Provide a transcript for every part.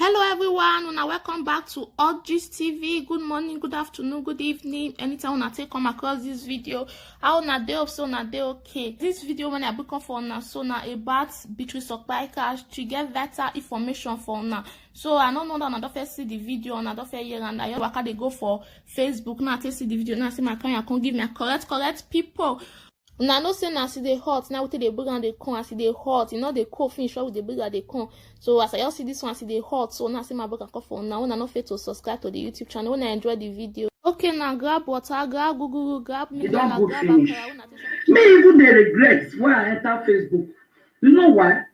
Hello everyone, and welcome back to Gist TV. Good morning, good afternoon, good evening. Anytime when I take come across this video, how na day up, so na day okay. This video when I book on for now, so now about Beatrice Okpaika to get better information for now. So I don't know that I don't first see the video and I don't first hear and I work they go for Facebook. Now I see the video, now I see my client can give me a correct people. Now no say na see the hot now with the big and the con I see the hot, you know the cold finish with the big and the con. So as I just see this one I see the hot, so now I see my book and cough for now. When I not fit to subscribe to the YouTube channel, when I enjoy the video. Okay, now grab water, grab Google, grab me. You don't go finish. Me even they regret why I enter Facebook. You know why?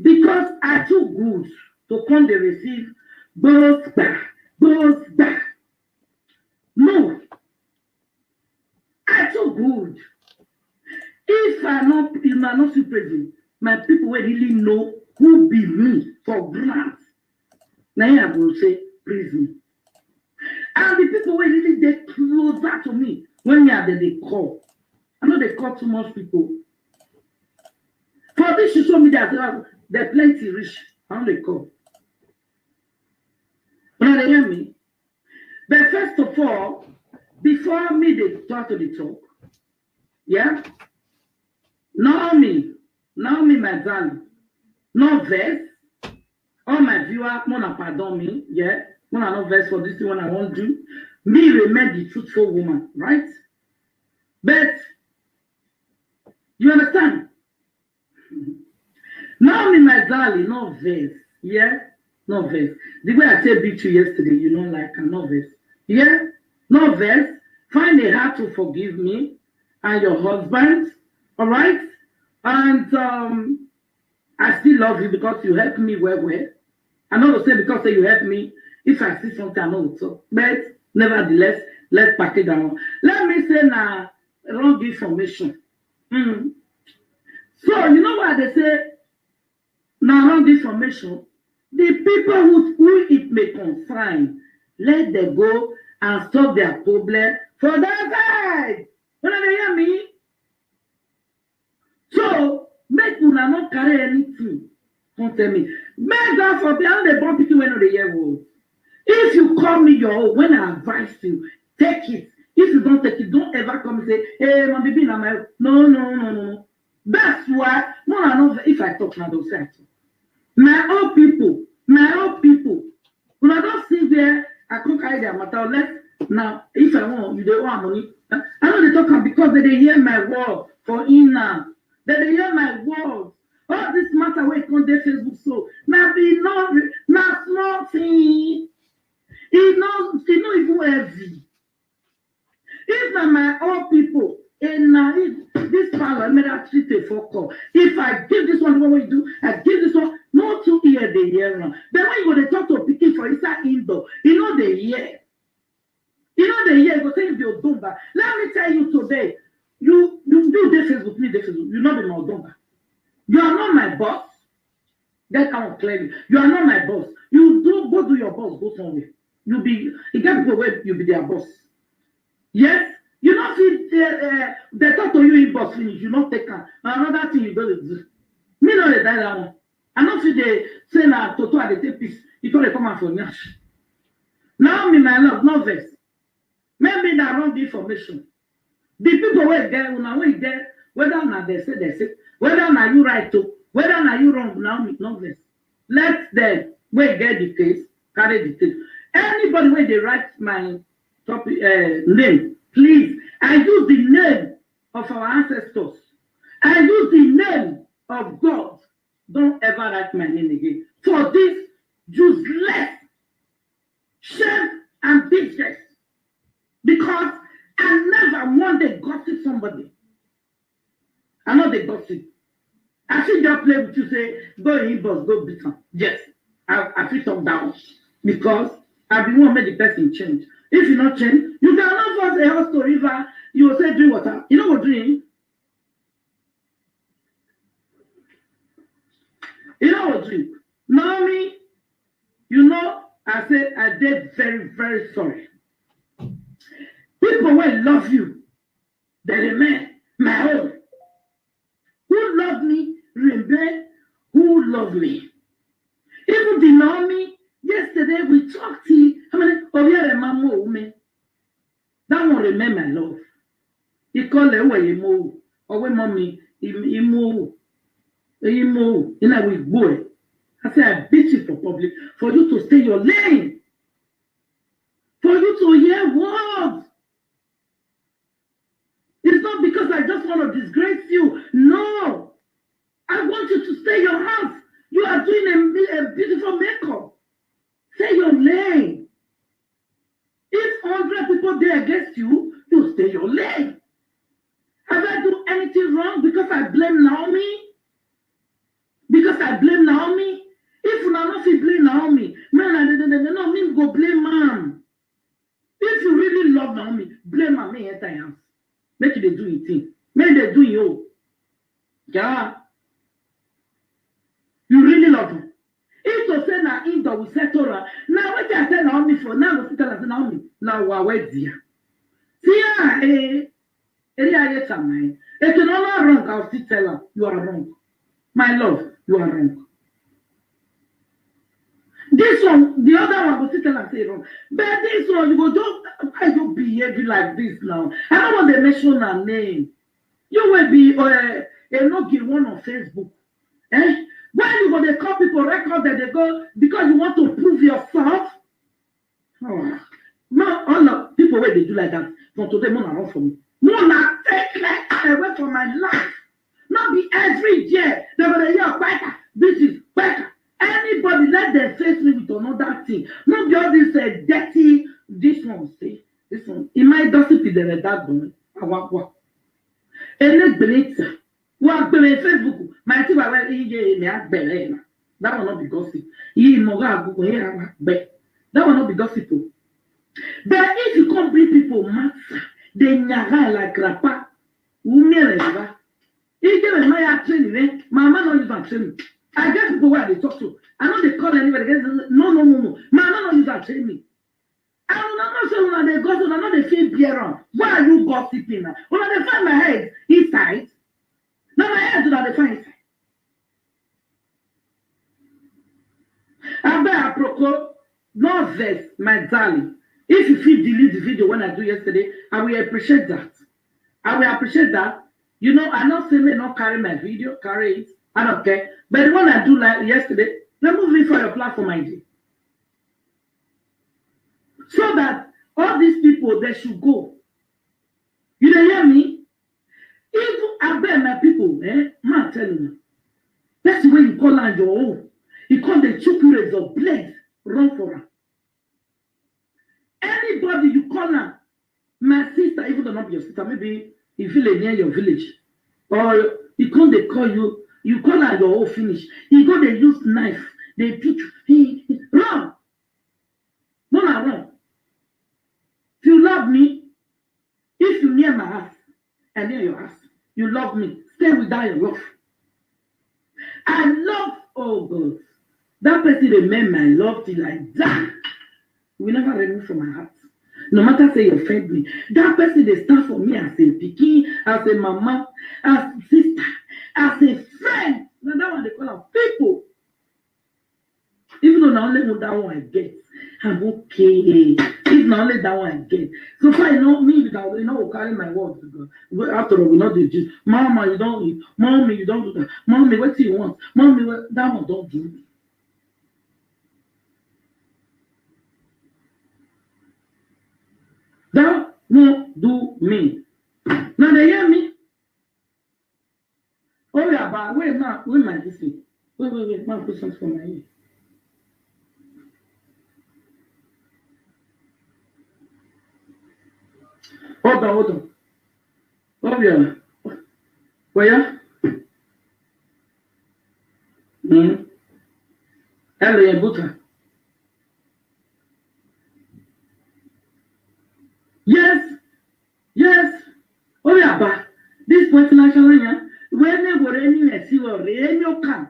Because I too good to come they receive both back. No. I too good. If I not see present, my people will really know who be me for grant. Now I will say prison. And the people will really get closer to me when they call. I know they call too much people. For this social media, they're plenty rich. I know they call. Now they hear me. But first of all, before me they start to the talk, yeah. Naomi, my darling, no verse. All my viewers, wanna pardon me, yeah. Wanna no verse for this thing when I won't do. Me remain the truthful woman, right? But you understand? Naomi, my darling, no verse, yeah, no verse. The way I said beat you yesterday, you know, like a no verse, yeah. No verse, find a heart to forgive me and your husband, all right? And I still love you because you helped me well. I'm not going to say because you helped me, if I see something, I know so. But nevertheless, let's pack it down. Let me say now, wrong information. So, you know what they say? Now, wrong information. The people who it may concern, let them go and solve their problem for that side. When they hear me? So, make you not carry anything. Don't tell me. Make God forbid, I'm the born people when they hear words. If you call me your own, when I advise you, take it. If you don't take it, don't ever come and say, hey, my baby, no. That's why, no, I know if I talk now, they'll say so. My own people, when I don't sit there, I can't carry their matter. Now, if I want, you don't want money. I know they talk because they hear my word for inner. They hear my word. All this matter where it on their Facebook so now be not small thing. It's not even heavy. If not my own people, and now this power made that treat a focus. If I give this one the way you do, I give this one, no two ear they hear. Then when you go to talk to picking for inside indoor, you know they hear. You know the year go say you do Dumba. Let me tell you today, you do this Facebook, me this Facebook. You not be my Dumba. You are not my boss. That kind of clearly. You are not my boss. You do go do your boss, go somewhere. You get people where you be their boss. Yes, you not see they talk to you in boss finish. You not take her. Another thing you don't do. Me know they die that one. I not see they say na Toto at the take peace. You don't come out for Nash. Now me my love, no verse. Maybe that wrong information. The people where get whether now they say, whether now you right to, whether now you wrong now no this. Let them where get the case, carry the case. Anybody where they write my topic name, please. I use the name of our ancestors. I use the name of God. Don't ever write my name again. For this useless shame and business. Because I never want to gossip somebody. I know they gossip. I should just play with you, say, go in boss, go beat him. Yes, I feel talk down. Because I be want to make the person change. If you not change, you cannot force a house to river, you will say drink water. You know what drink? You know what drink? Naomi, you know, I said I did very, very sorry. People will love you. They remain my own. Who love me, remain who love me. Even the yesterday we talked. How many? Oh, yeah, mama, woman. That one remember my love. He called her away, mo. Oh, when mommy, imo, in a week, boy. I said, I beat you for public, for you to stay your lane. For you to hear words. It's not because I just want to disgrace you. No. I want you to stay your house. You are doing a beautiful makeup. Stay your lane. If 100 people there against you, you stay your lane. Have I done anything wrong because I blame Naomi? Because I blame Naomi? If you not blame Naomi, man, no, me go blame mom. If you really love Naomi, blame her, me enter house. Make you do it thing. Make they do you. Yeah. You really love her. If you say na Indo will settle her, now what I tell Naomi for now, go tell her Naomi. Now we're dear. See ya, it can no wrong. I'll still tell her you are wrong. My love, you are wrong. This one, the other one will still tell her say wrong. But this one, you go just why you behave like this now? I don't want to mention her name. You will be not give one on Facebook. Eh? Why you go to call people record that they go because you want to prove yourself? Oh. No, all the people where they do like that from today, Mona run for me. Mona take like away from my life. Not be every year. They're gonna hear better. This is better. Anybody let them face me with another thing. Not be all this dirty. This one, see, this one. In my gossip, there is that going. Awakwa. Elegbeleta. What Facebook? My team are very that will not be gossip. That will not be gossip. But if you can't bring people matter, they nyara like grandpa. If you get my training, my man don't use that training. I get people where they talk to. I know they call anybody. No. My man don't use that training. I'm not sure when they gossip. I'm not the same beer. Why are you gossiping now? When they find my head inside. Now my head do not define inside. I bet apropos, not this, my darling. If you feel delete the video when I do yesterday, I will appreciate that. I will appreciate that. You know, I'm not saying not carry my video, carry it. I don't care. But when I do like yesterday, remove it for your platform ID. So that all these people, they should go. You don't hear me? If I bet my people, man, telling you. That's the way you call on your own. You call the chukures of blades, run for her. Anybody you call her, my sister, even though not your sister, maybe you feel near your village, or you call they call you call her your own finish. You go they use knife, they pick, run. No, run. If you love me, if you near my house and near your house, you love me. Stay without your love. I love, oh God. That person remember I love till I die. We never remove from my heart. No matter say you offend me. That person they stand for me as a pikin, as a mama, as a sister, as a friend. Now that one they call them people. Even though not only that one I get, I'm okay. If not only that one I get. So far, you know me without will carry my words. After all, we not do this. Mama, you don't eat. Mommy, you don't do that. Mommy, what do you want? Mommy, that one don't do me. That won't do me. Now they hear me. Oh yeah, but wait my this thing. Wait, my put something for my ear. Hold on. Oh yeah. Where? Hello, Buta. Yes. Oh yeah, but this point national yeah. When they were anywhere, see what any can.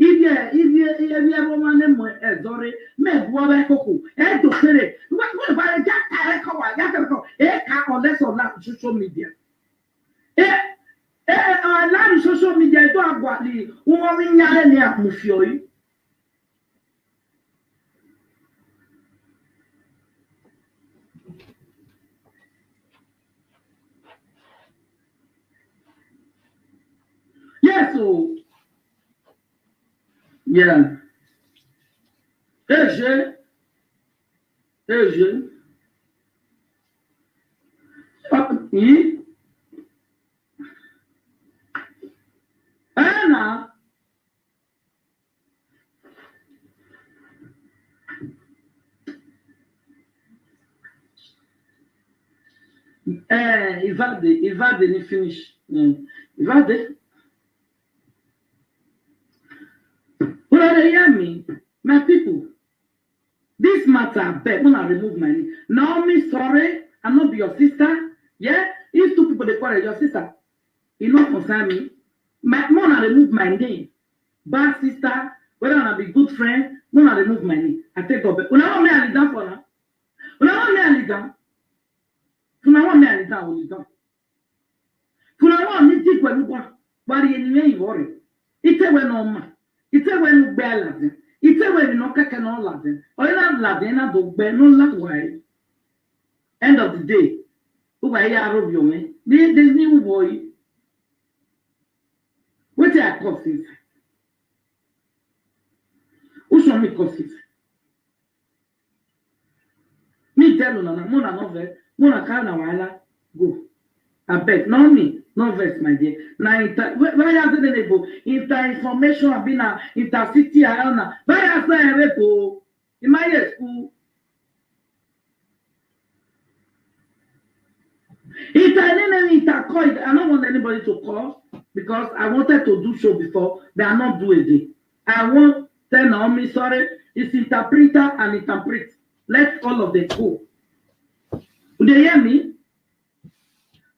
If ever want them sorry, make what cocoa. To say it. What by that unless on that social media. Social media don't have what the woman in Mufio. Yes, so yeah. Je. Oui. Anna. Il va de finish. Il va de. When they hear me, my people, this matter, beg, when I remove my name. Naomi, sorry, I'm not be your sister. Yeah? If two people they call it your sister, it not concern me. My mom I remove my name. Bad sister, whether I be good friend, mom I remove my name. I take up. When I want me I down for now. When I want me I down. When I want me I down. When I want me take when you want. But you worry. It's a when no man. It's a when you balance. It's a when you no kaka no laden. Or you not laden, na do be no la why. End of the day. Who I rob you me? This new boy. What I causes? Who show me causes? Me tell you na mona no vex, mona carry na wahala go. Abeg, no me, no vex my dear. Na where you say dey go? Inter-information abi na intercity na. Where you say ere go? In my school. Intercall, I don't want anybody to call because I wanted to do show before, but I not do again. I want tell Naomi, sorry, it's interpreter and interpret. Let all of them go. Do they hear me?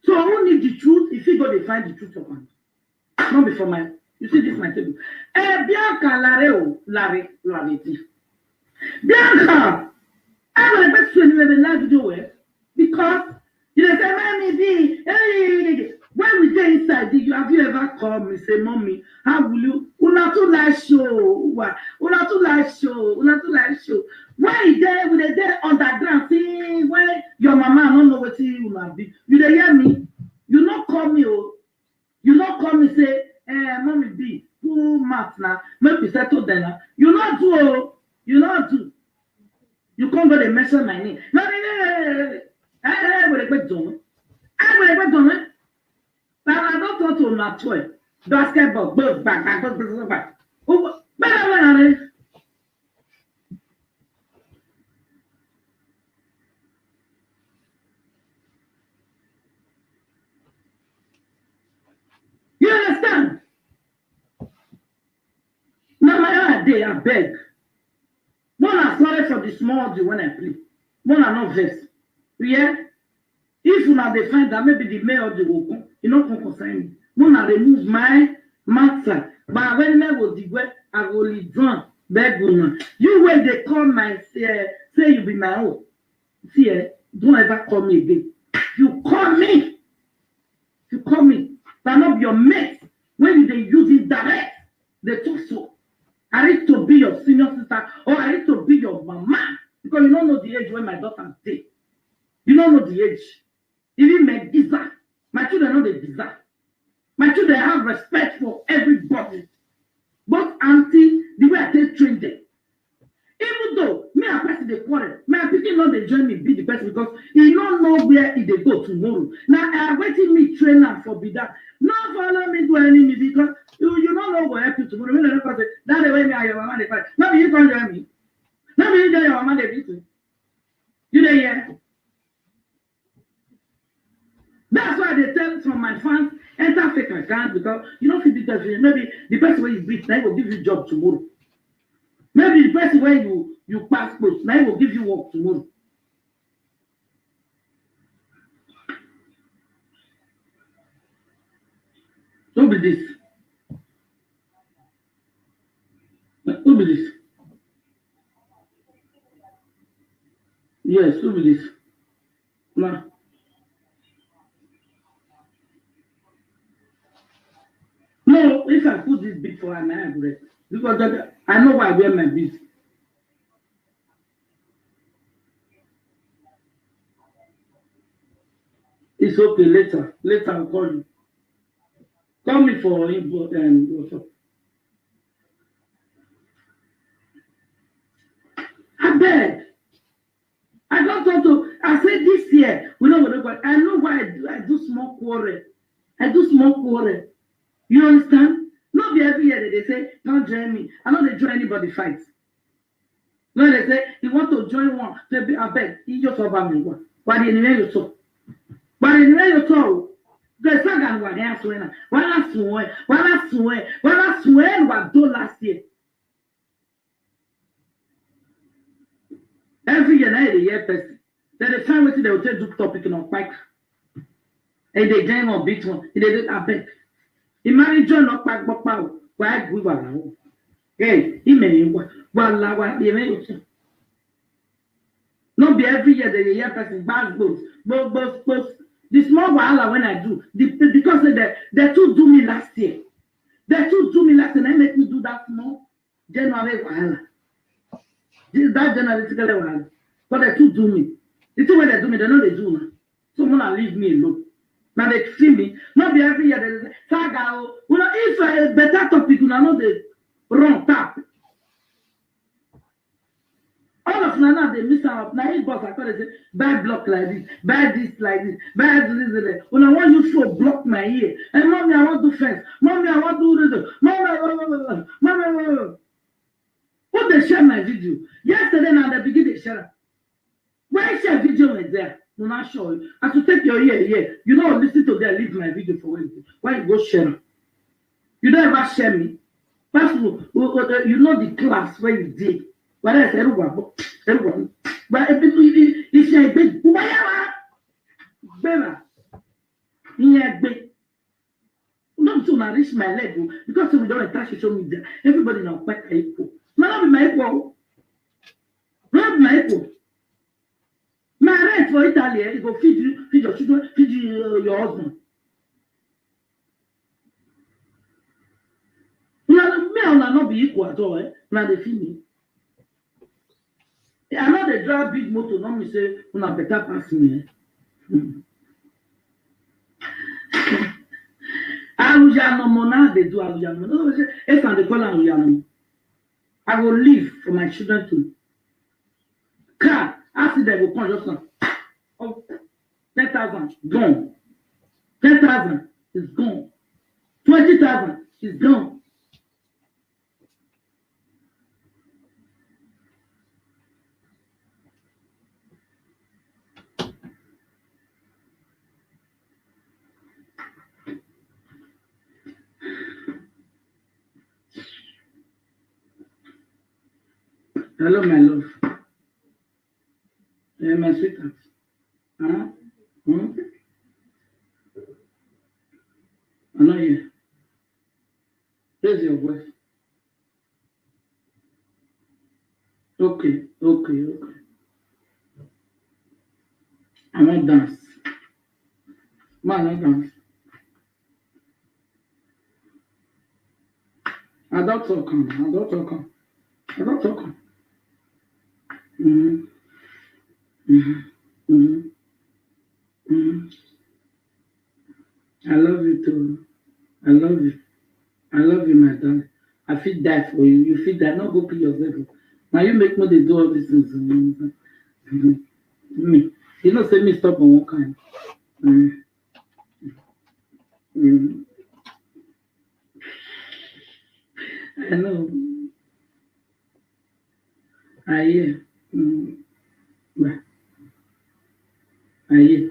So I won't need the truth if you go to find the truth of man. Not before my, you see this my table. Bianca Lare Bianca, I will expect to anyway the live video because you say, Mommy B, hey, when we get inside, have you ever called me, say, Mommy, how will you? Una too like show. Una too like show. Why is there with a there underground thing where your mama don't know what you will be? You dey hear me? You not call me, oh. You not call me, say, Mommy B, who math now? Maybe settle then. You not do, oh. You not do. You can't go to mention my name. No. I will expect John. Now I don't talk to my toy. Basketball, back. Oh, better. You understand? Now my day, I beg. Mona sorry for the small deal when I play. Mona not vex. Yeah? If you now define that maybe the mayor of the will you know concern me. Mona remove my matter. But when I will dig I will lead down. Beg woman. You when they call my say you be my own. See, don't ever call me again. You call me. That not be your mate. When they use it direct, they talk so. I need to be your senior sister or I need to be your mama. Because you don't know the age when my daughter stay. You don't know the age. Even my deserve. My children know they deserve. My children have respect for everybody. But auntie, the way I take train them. Even though me and person they quarrel, my people not they join me be the person because he don't know where he they go tomorrow. Now I waiting me train and forbid that. Not follow me to enemy because you don't know what help you tomorrow. Me don't say that the way me and your mama they fight. Not be you can't join me. Not be you join your mama they beat me. You dey hear? That's why they tell some of my fans enter fake account because you don't feel the person. Maybe the person where you beat now will give you job tomorrow. Maybe the person where you pass post now will give you work tomorrow. Who be this? Who be this? Yes, who be this? Nah. No, if I put this big for her, I agree. Because I know why I wear my beads. It's okay, later. Later I'll call you. Call me for what's up? I beg. I don't talk to. I said this year we know what I know why I do small quarrel. I do small quarrel. You understand? Not be every year that they say don't join me. I know they join anybody fight. No, they say you want to join one. They be I beg. You just over me one. But anyway you talk. But anyway you talk. There's not gonna be a swing. When I do last year. Every year, now the year person. Then they find what they will take topic on bike. And they join on beat one. They do a bet. Imagine John not back but power. Why we were now? Hey, he may what not be every year the year person bad both. The small wahala when I do because they two do me last year. They two do me last year and they make me do that small January wahala. That generalistically wahala. But they two do me. The thing when they do me, they know they do now. So wanna leave me alone. Now they see me. Not be every year they say, Saga, if a better topic, you know the wrong tap. All of now they miss out. Now his boss I call they say, bad block like this, bad this like this, bad this. When I want you to block my ear. And mommy, I want to fence. Mommy, I want to do this. Mommy. What they share my video? Yesterday now they begin to share. Why share video is there? I'm not sure. I should take your ear here. You don't listen to them, leave my video for Wednesday. Why you go share? You don't ever share me. First of all, you know the class where you did. But I said, everyone. But if you big, better. Yeah, big. Not to nourish my level because we don't attach social media. Everybody now quite equal. Not be my equal. Not my equal. My rent for Italy, you go feed your children, feed your husband. Now, me will not be equal at all. Now they feed me. I know they drive big motor, not me say, una better pass me. Alujanoma, they do Alujanoma. No, it's not the call Alujanoma. I will leave for my children to. Car, after they will come just now. Oh, 10,000 gone. 10,000 is gone. 20,000 is gone. Hello, my love. Yeah, my sweetheart. Huh? I'm not here. Raise your voice. Okay. I won't dance. Man, I dance. I don't talk. I love you too. I love you, my darling. I feel that for you. You feel that. Not go kill yourself. Now you make me they do all these things. Me. You know, say me stop on one kind. I know. I hear. I hear.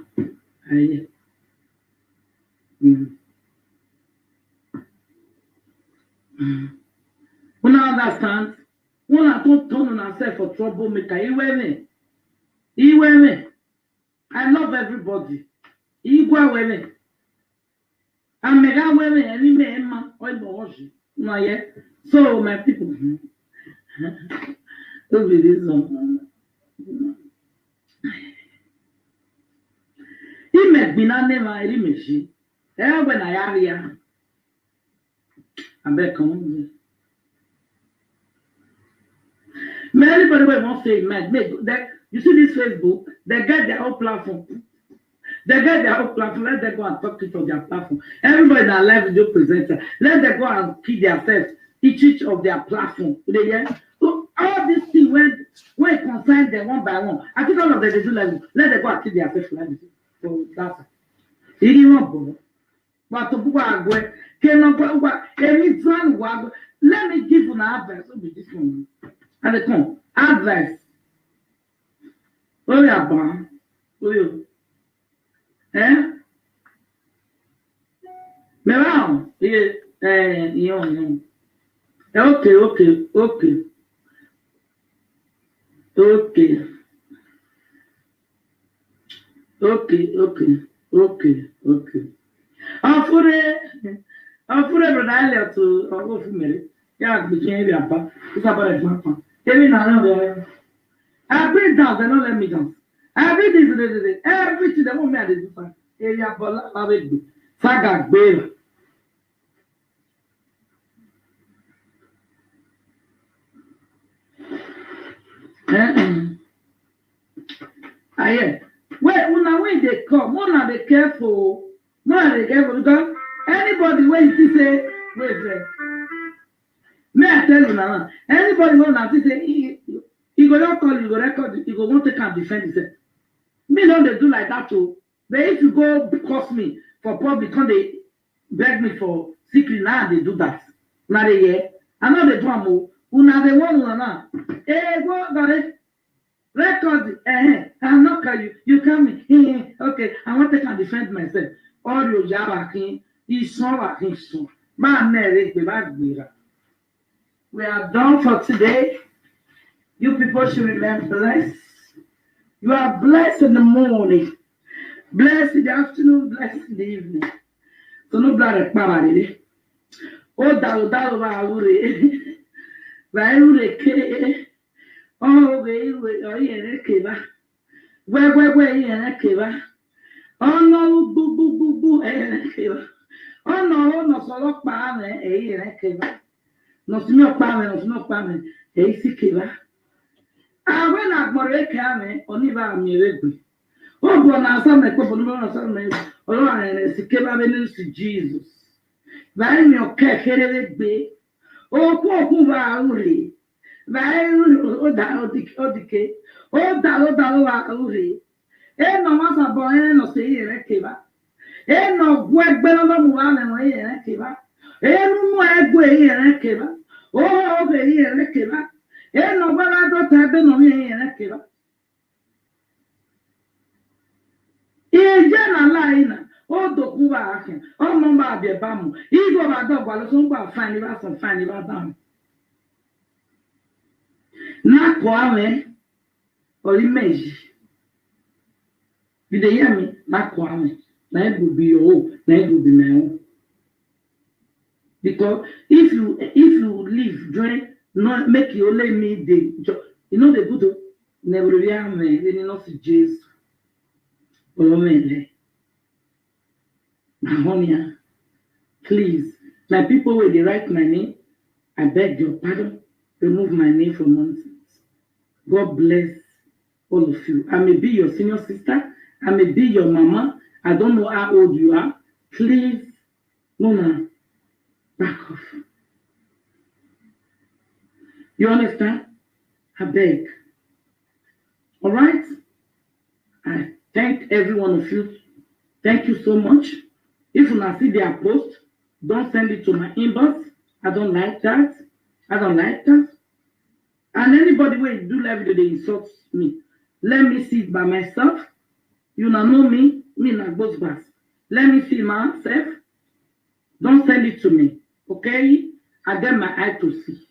When I understand, when I don't turn on myself for troublemaker, he wear me. I love everybody. He go with me. I'm mega with me. Any man, so my people, don't be this one. He met me not never I machine. When I have here, I bet come. Anybody will want to say, man, that you see this Facebook, they get their own platform. They get their own platform. Let them go and talk it on their platform. Everybody in our live video presenter, let them go and keep themselves each of their platform. So all these things when it concerns them one by one, I think all of them they do like let them go and keep themselves like this. So that's it. It is not good. But to go away, any time let me give you an advice. This one. And they come advice. Oh yeah, bam. Oh you. Eh? Now, yeah, okay. Afure brother to go fumere. Yeah, be change your papa. It's about a papa. Even now, I bring down, they don't let me down. I read this, everything they want me to do. Area for I will do. Saga Bale. Aye. When they come, when they careful, because anybody when you say, wait. May I tell you now, anybody when I say, he go not call you, go record, he go want to come defend himself. Me don't they do like that too. But if you go cost me for public, can they beg me for secret now they do that. Now they hear. I know they do more. Una they want now. Go got it. Record I'm not call you. You come me. Okay, I want to come defend myself. All your java king, he's so so. We are done for today. You people should remain blessed. You are blessed in the morning, blessed in the afternoon, blessed in the evening. So no blood power. Oh, when I morek ame oniba miregbe. Oh, go na some me ko no some me. Oh, na sikeba benu to Jesus. Vai mi o ke keregbe. Oh, ko ba uri. Vai o da odike. O da wa uri. E no ma sa bo no se ire keba. E no gwegbe no mu wa me wo ire keba. E nu egwe ire keba. Oh, be ire keba. No bala do tabe no mi yen keba. Na laina o do ku ba akin o mo ba be ba mu igo ba do gwa lo so gba fani ba down na ko ame ori meji bi de yami na ko ame na e go be o na e go be my own. Because if you live during not make you only me day. You know the good never me, they not Jesus. Oh man. Mahonia, please. My people where they write my name, I beg your pardon. Remove my name from nonsense. God bless all of you. I may be your senior sister, I may be your mama. I don't know how old you are. Please, Mona, back off. You understand? I beg. All right? I thank every one of you. Thank you so much. If you not see their post, don't send it to my inbox. I don't like that. And anybody who do live video, they insult me. Let me see it by myself. You not know me not both bars. Let me see myself. Don't send it to me. Okay? I get my eye to see.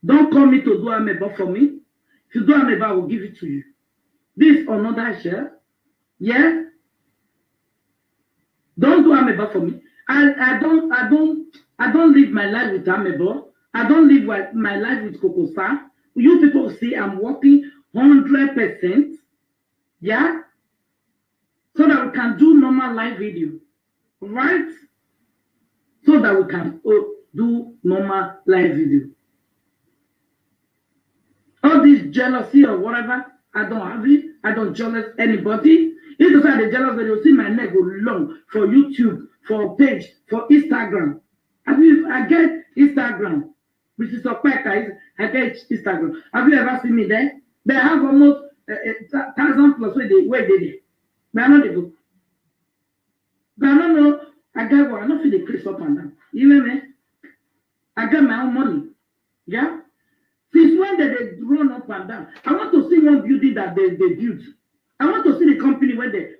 Don't call me to do ameba for me. If you do ameba, I will give it to you. This or another share. Yeah? Don't do ameba for me. I don't live my life with ameba. I don't live my life with Kokosa. You people see I'm working 100%. Yeah? So that we can do normal live video. Right? So that we can do normal live video. All this jealousy or whatever, I don't have it. I don't jealous anybody. If you say the jealous, they will see my neck go long for YouTube, for page, for Instagram. I get Instagram, which is a pack. I get Instagram. Have you ever seen me there? They have almost 1,000 plus where they there. But I know they go. But I don't know. I got what I don't feel the crease up and down. You know me? I got my own money. Yeah? Since when did they run up and down? I want to see one building that they built. I want to see the company when they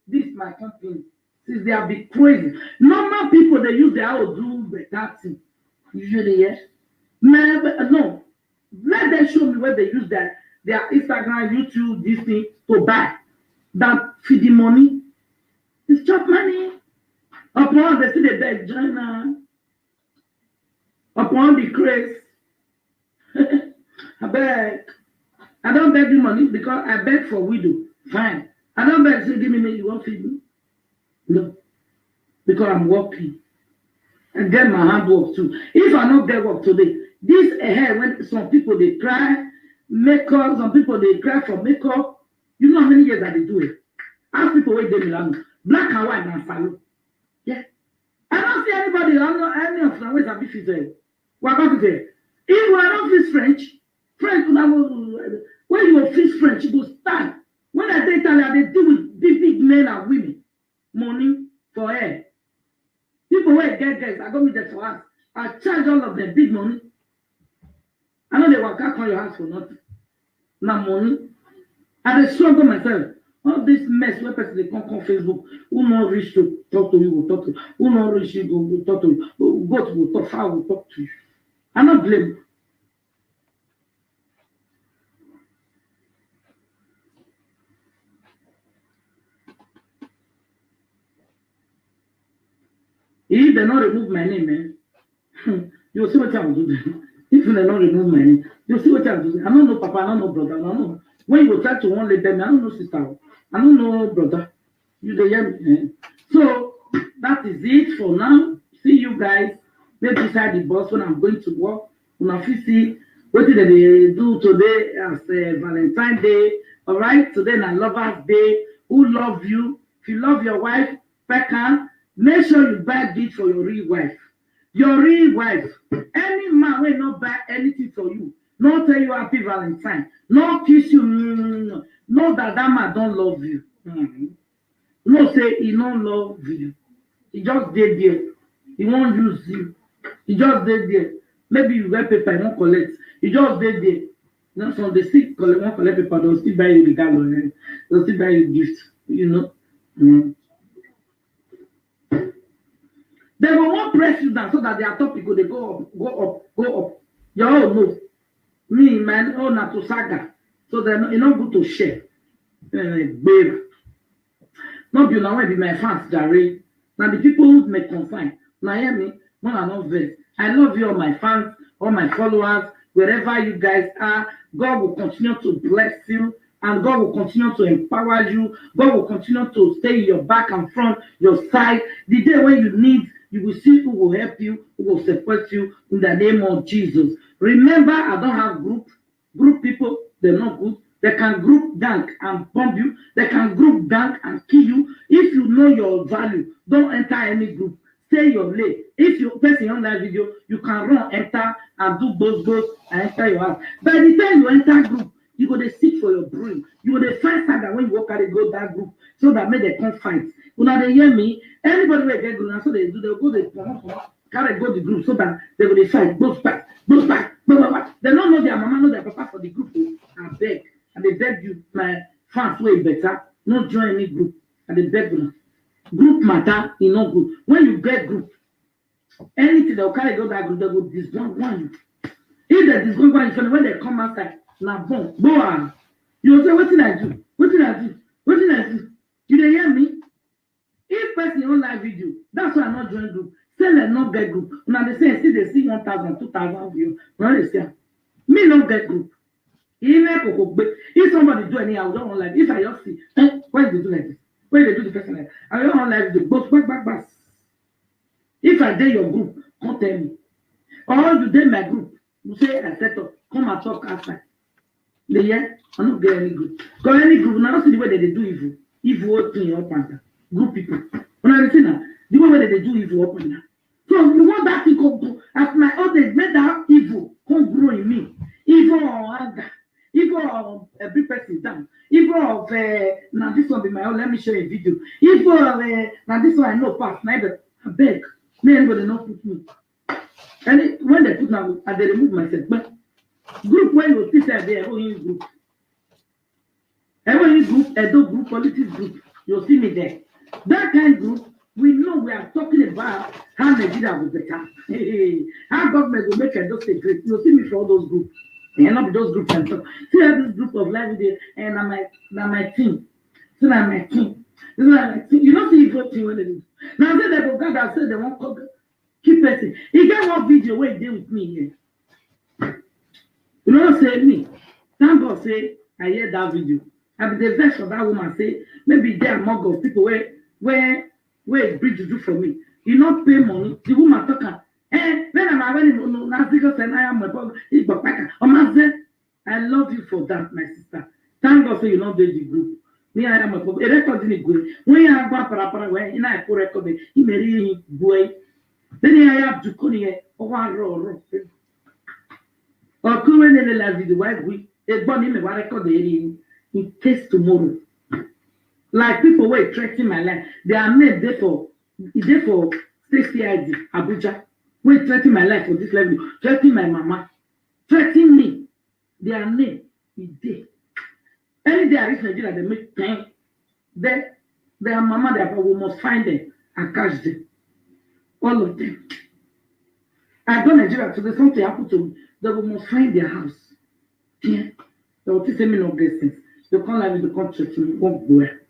this my company. Since they have been crazy. Normal people they use their own do better thing. Usually, yes. No. Let them show me where they use their Instagram, YouTube, this thing to buy. That feed the money. It's chop money. Upon they see the beg China. Upon the craze. I beg. I don't beg you money because I beg for widow. Fine. I don't beg say give me money, you won't feed me. No. Because I'm working. And get my hard work too. If I don't get work today, this ahead when some people they cry, makeup, some people they cry for makeup. You know how many years that they do it? Ask people where they belong. Black and white and follow. Yeah. I don't see anybody, I don't know any of them ways I be fit. What about it? If I don't feel French when you will feel French, you will stand. When I say Italian, they deal with big men and women. Money for hair. People who get guys, I go meet them for us. I charge all of them big money. I know they will cut on your house for nothing. Now money. I dey struggle myself. All this mess where person they come on Facebook, who not reach to talk to you, will talk to you. Who not reach you, will talk to you. God will talk, I will talk to you. I not blame. If they not remove my name, you'll see what I will do then. If they not remove my name, you'll see what I will do. I don't know Papa, I don't know brother, I don't know. When you try to one let them, I don't know sister, I don't know brother. You dey hear me? So that is it for now. See you guys. Maybe beside the bus when I'm going to work. Una fit see what did they do today as Valentine's Day. All right, today na Lovers Day. Who love you? If you love your wife, Peckham. Make sure you buy gift for your real wife. Your real wife. Any man will not buy anything for you. Not tell you happy Valentine. Not kiss you. No, that man don't love you. No say he don't love you. He just did there. He won't use you. He just did there. Maybe you get paper, he won't collect. He just did there. Now so they still won't collect paper, they'll still buy you the gallon. They'll still buy you gift. You know. They will want press you down so that their topic they go up. You all know. Me, man, oh, not to saga. So they're not good to share. Babe. Not you now, be my fans, Jerry. Now the people who may confine. Now hear me, no, I'm not very. I love you, all my fans, all my followers, wherever you guys are. God will continue to bless you. And God will continue to empower you. God will continue to stay in your back and front, your side. The day when you need, you will see who will help you, who will support you in the name of Jesus. Remember, I don't have group people. They're not good. They can group gang and bomb you. They can group gang and kill you. If you know your value, don't enter any group. Stay your lane. If you person on that video, you can run, enter, and do those and enter your house. By the time you enter group, you go to seek for your brain. You go to find that when you walk out, go that group so that make they come fight. When they hear me, anybody will get group, and so they do. They go to carry go the group so that they go to fight. Both back. They don't know their mama, know their papa for the group. I beg, and they beg you, my fans way better. Not join any group, and they beg you. Group matter is not good. When you get group, anything they will carry go that group, they will disband you. If they disband you, when they come outside. Now, boom, go on. You will say, what did I do? What did I do? What did I do? You dey hear me? If person on live video, that's why I'm not joining group. Say let not get group. Now they say, see, they see 1,000, 2,000 views. Now they say, me not get group. If somebody do anyhow, don't want live. If I just see, why they do like this? Why they do the person like this? I don't want live video. Both back. If I dare your group, come tell me. Or you dare my group, you say I set up, come and talk outside. Yeah, I don't get any group. Because any group, now see the way they do evil. evil thing up and down. Good people. When I see now, the way they do evil up and down. So you want that to go at my old age, make that evil come grow in me. Evil of anger, evil of a big person down, evil of now this one be my own. Let me show you a video. Evil of now this one I know past neither. I beg, may anybody not put me. And when they put now, I they remove myself. But group when you sit there, they are in group. Every group, Edo group, politics group, you'll see me there. That kind of group, we know we are talking about how Nigeria will better. How government will make Edo State great. You'll see me for all those groups. And not those groups and stuff. See how this group of life there, and my team. So now my team. This is my team. You don't see evil team when they do. Now say they go gather, say they won't keep person. He get one video where he did with me here. You know what say me? Thank God say I hear that video. I be the verse of that woman say maybe there among of people where bridge do for me. You not pay money. The woman talk. When I'm already no because I am my brother. I love you for that, my sister. Thank God say you not do the group. Me I am a brother. A record in the group. When you have para when you I put record he marry boy. Then I have to call here. Oh, or come in the live video. Why we? A bunny me record in case tomorrow. Like people were threatening my life. They are made there for Stacey ID, Abuja. Wait, threatening my life for this level. Threatening my mama. Threatening me. Their name is there. Any day I reach Nigeria, they make pain. Their mama, their papa, we must find them and catch them. All of them. I go to Nigeria today, something happened to me. They must find their house. Yeah. They will teach me no blessings. They can't let me to come to me, won't go where.